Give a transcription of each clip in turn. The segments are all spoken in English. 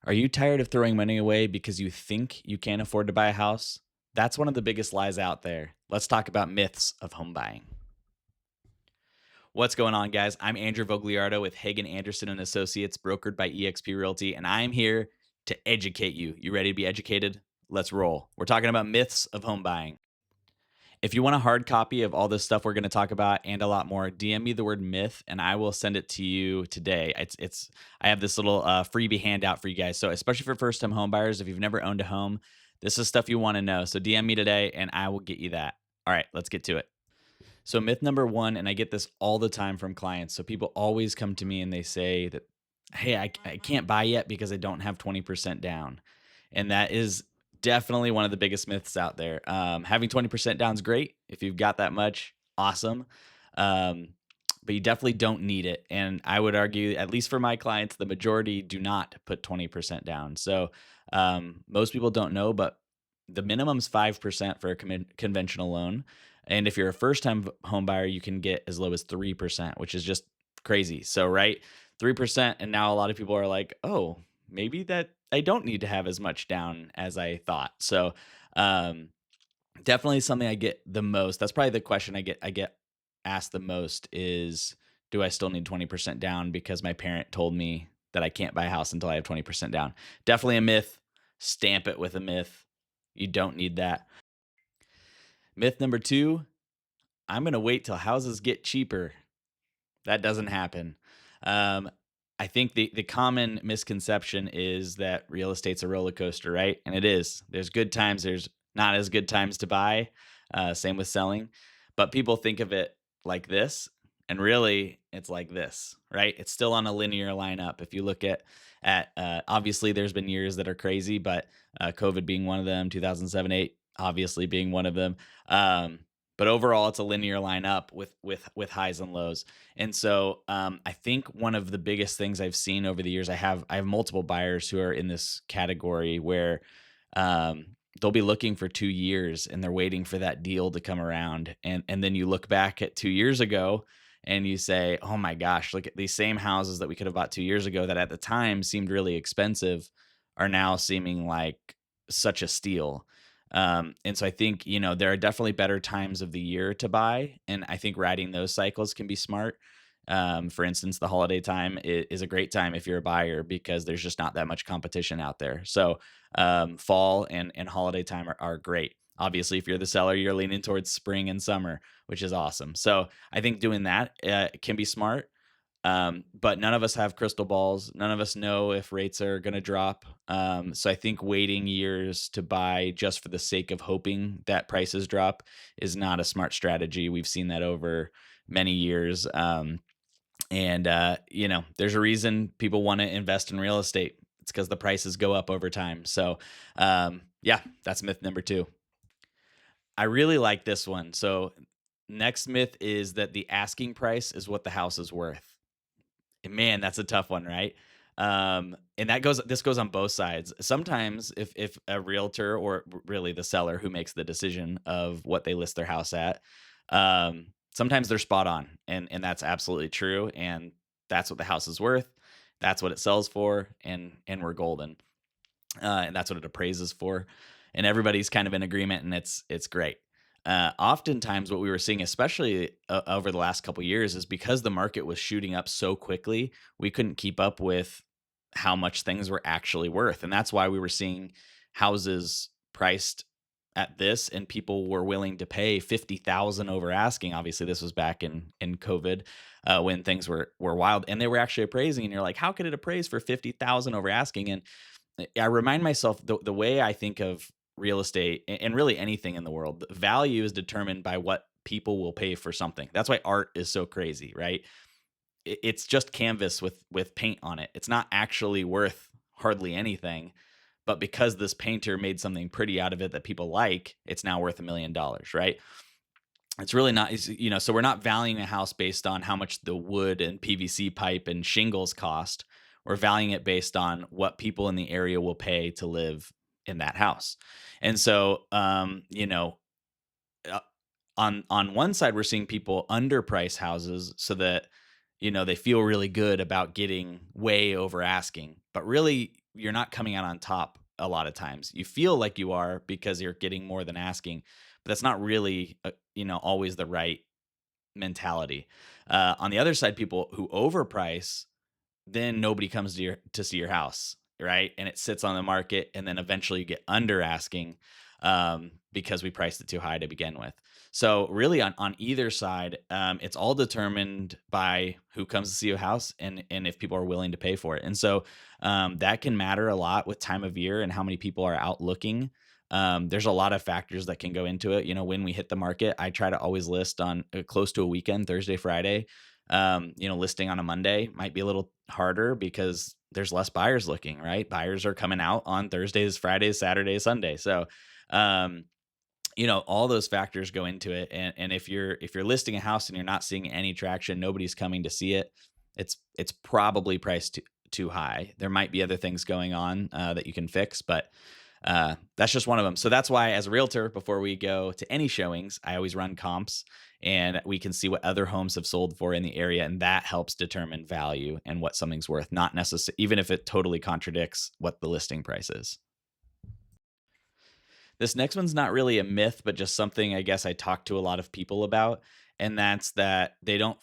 Are you tired of throwing money away because you think you can't afford to buy a house? That's one of the biggest lies out there. Let's talk about myths of home buying. What's going on, guys? I'm Andrew Vogliardo with Hagen Anderson and Associates, brokered by eXp Realty, and I'm here to educate you. You ready to be educated? Let's roll. We're talking about myths of home buying. If you want a hard copy of all this stuff we're going to talk about and a lot more, DM me the word myth and I will send it to you today. It's I have this little freebie handout for you guys. So especially for first time home buyers, if you've never owned a home, this is stuff you want to know. So DM me today and I will get you that. All right, let's get to it. So myth number one, and I get this all the time from clients. So people always come to me and they say that, hey, I can't buy yet because I don't have 20% down. And that is definitely one of the biggest myths out there. Having 20% down is great. If you've got that much, awesome. Um, but you definitely don't need it. And I would argue, at least for my clients, the majority do not put 20% down. So most people don't know, but the minimum's 5% for a conventional loan. And if you're a first time home buyer, you can get as low as 3%, which is just crazy. So, right, 3%. And now a lot of people are like, oh, maybe that I don't need to have as much down as I thought. So, um, definitely something I get the most. That's probably the question I get asked the most is, do I still need 20% down because my parent told me that I can't buy a house until I have 20% down? Definitely a myth. Stamp it with a myth. You don't need that. Myth number two, I'm going to wait till houses get cheaper. That doesn't happen. Um, I think the common misconception is that real estate's a roller coaster, right? And it is. There's good times. There's not as good times to buy. Same with selling, but people think of it like this, and really, it's like this, right? It's still on a linear line up. If you look at obviously, there's been years that are crazy, but COVID being one of them, 2007, eight, obviously being one of them. Um, but overall, it's a linear line up with highs and lows. And so I think one of the biggest things I've seen over the years, I have multiple buyers who are in this category where they'll be looking for 2 years and they're waiting for that deal to come around. And then you look back at 2 years ago and you say, oh my gosh, look at these same houses that we could have bought 2 years ago that at the time seemed really expensive are now seeming like such a steal. And so I think, there are definitely better times of the year to buy. And I think riding those cycles can be smart. For instance, the holiday time is a great time if you're a buyer because there's just not that much competition out there. So fall and holiday time are great. Obviously, if you're the seller, you're leaning towards spring and summer, which is awesome. So I think doing that can be smart. But none of us have crystal balls. None of us know if rates are going to drop. So I think waiting years to buy just for the sake of hoping that prices drop is not a smart strategy. We've seen that over many years. And there's a reason people want to invest in real estate. It's because the prices go up over time. So, yeah, that's myth number two. I really like this one. So, next myth is that the asking price is what the house is worth. And man, that's a tough one, right? And this goes on both sides. Sometimes if a realtor or really the seller who makes the decision of what they list their house at, sometimes they're spot on and that's absolutely true. And that's what the house is worth. That's what it sells for, and we're golden. And that's what it appraises for. And everybody's kind of in agreement, and it's great. Oftentimes, what we were seeing, especially over the last couple years, is because the market was shooting up so quickly, we couldn't keep up with how much things were actually worth, and that's why we were seeing houses priced at this, and people were willing to pay 50,000 over asking. Obviously, this was back in COVID when things were wild, and they were actually appraising. And you're like, how could it appraise for 50,000 over asking? And I remind myself the way I think of real estate and really anything in the world, value is determined by what people will pay for something. That's why art is so crazy, right? It's just canvas with paint on it. It's not actually worth hardly anything, but because this painter made something pretty out of it that people like, it's now worth $1 million, right? It's really not, so we're not valuing a house based on how much the wood and PVC pipe and shingles cost. We're valuing it based on what people in the area will pay to live in that house. And so, uh, on one side, we're seeing people underprice houses so that they feel really good about getting way over asking. But really, you're not coming out on top a lot of times. You feel like you are because you're getting more than asking, but that's not really, always the right mentality. On the other side, people who overprice, then nobody comes to see your house, right? And it sits on the market, and then eventually you get under asking, because we priced it too high to begin with. So really, on either side, it's all determined by who comes to see your house, and if people are willing to pay for it. And so that can matter a lot with time of year and how many people are out looking. There's a lot of factors that can go into it. When we hit the market, I try to always list on close to a weekend, Thursday, Friday. Listing on a Monday might be a little harder because there's less buyers looking, right? Buyers are coming out on Thursdays, Fridays, Saturdays, Sunday. So, um, all those factors go into it. And if you're listing a house and you're not seeing any traction, nobody's coming to see it, it's probably priced too high. There might be other things going on that you can fix, but that's just one of them. So that's why, as a realtor, before we go to any showings, I always run comps, and we can see what other homes have sold for in the area, and that helps determine value and what something's worth. Not necessarily, even if it totally contradicts what the listing price is. This next one's not really a myth, but just something I guess I talk to a lot of people about. And that's that they don't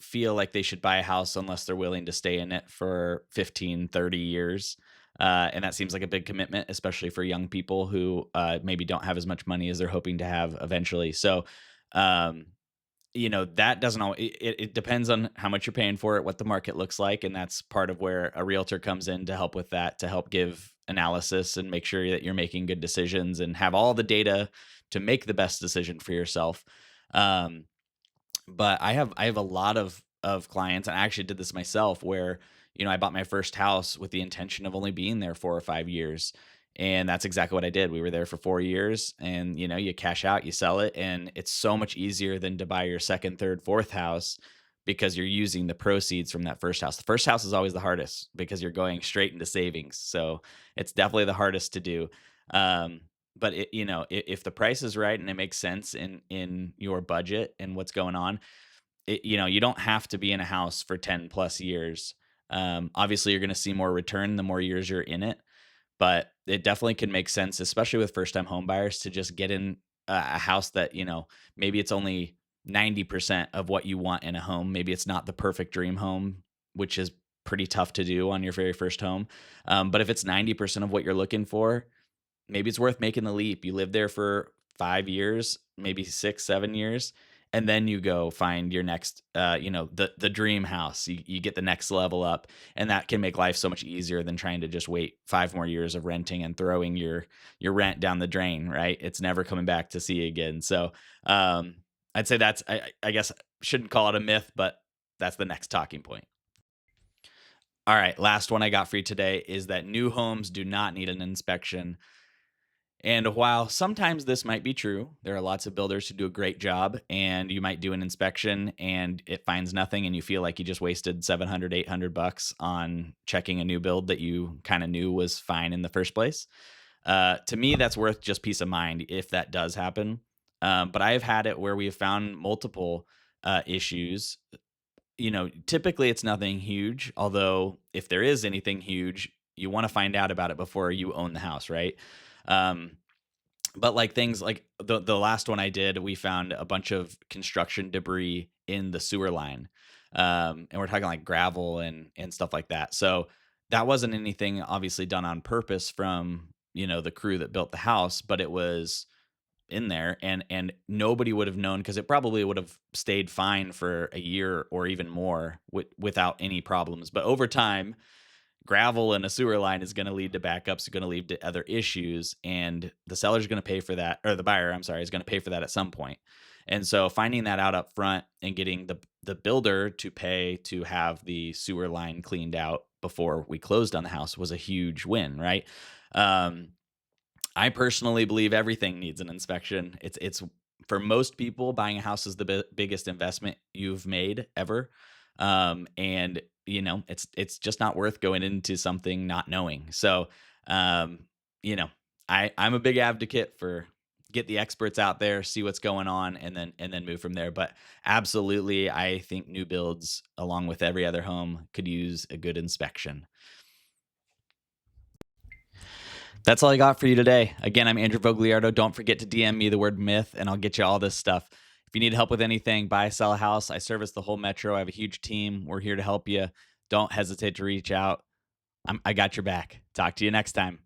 feel like they should buy a house unless they're willing to stay in it for 15, 30 years. And that seems like a big commitment, especially for young people who maybe don't have as much money as they're hoping to have eventually. So, um, that doesn't always, it depends on how much you're paying for it, what the market looks like. And that's part of where a realtor comes in to help with that, to help give analysis and make sure that you're making good decisions and have all the data to make the best decision for yourself. Um, but I have a lot of clients, and I actually did this myself, where I bought my first house with the intention of only being there 4 or 5 years, and that's exactly what I did. We were there for 4 years, and you cash out, you sell it, and it's so much easier than to buy your second, third, fourth house, because you're using the proceeds from that first house. The first house is always the hardest because you're going straight into savings, so it's definitely the hardest to do. Um, but if the price is right and it makes sense in your budget and what's going on, you don't have to be in a house for 10 plus years. Obviously, you're going to see more return the more years you're in it, but it definitely can make sense, especially with first time home buyers, to just get in a house that, maybe it's only 90% of what you want in a home. Maybe it's not the perfect dream home, which is pretty tough to do on your very first home. But if it's 90% of what you're looking for, maybe it's worth making the leap. You live there for 5 years, maybe 6, 7 years, and then you go find your next, the dream house. You get the next level up, and that can make life so much easier than trying to just wait 5 more years of renting and throwing your rent down the drain, right? It's never coming back to see you again. So, I'd say that's, I guess, shouldn't call it a myth, but that's the next talking point. All right, last one I got for you today is that new homes do not need an inspection. And while sometimes this might be true, there are lots of builders who do a great job, and you might do an inspection and it finds nothing, and you feel like you just wasted 700, 800 bucks on checking a new build that you kind of knew was fine in the first place. To me, that's worth just peace of mind if that does happen. But I have had it where we have found multiple issues. Typically it's nothing huge, although if there is anything huge, you want to find out about it before you own the house, right? Um, but like things like the last one I did, we found a bunch of construction debris in the sewer line. And we're talking like gravel and stuff like that. So that wasn't anything obviously done on purpose from, the crew that built the house, but it was in there, and nobody would have known because it probably would have stayed fine for a year or even more without any problems. But over time, gravel in a sewer line is going to lead to backups, going to lead to other issues, and the seller's going to pay for that, or the buyer, I'm sorry, is going to pay for that at some point. And so finding that out up front and getting the builder to pay to have the sewer line cleaned out before we closed on the house was a huge win, right? Um, I personally believe everything needs an inspection. It's for most people, buying a house is the biggest investment you've made ever, and it's just not worth going into something not knowing. So, um, you know, I'm a big advocate for get the experts out there, see what's going on, and then move from there. But absolutely, I think new builds, along with every other home, could use a good inspection. That's all I got for you today. Again, I'm Andrew Vogliardo. Don't forget to DM me the word myth, and I'll get you all this stuff. If you need help with anything, buy, sell a house, I service the whole metro. I have a huge team. We're here to help you. Don't hesitate to reach out. I got your back. Talk to you next time.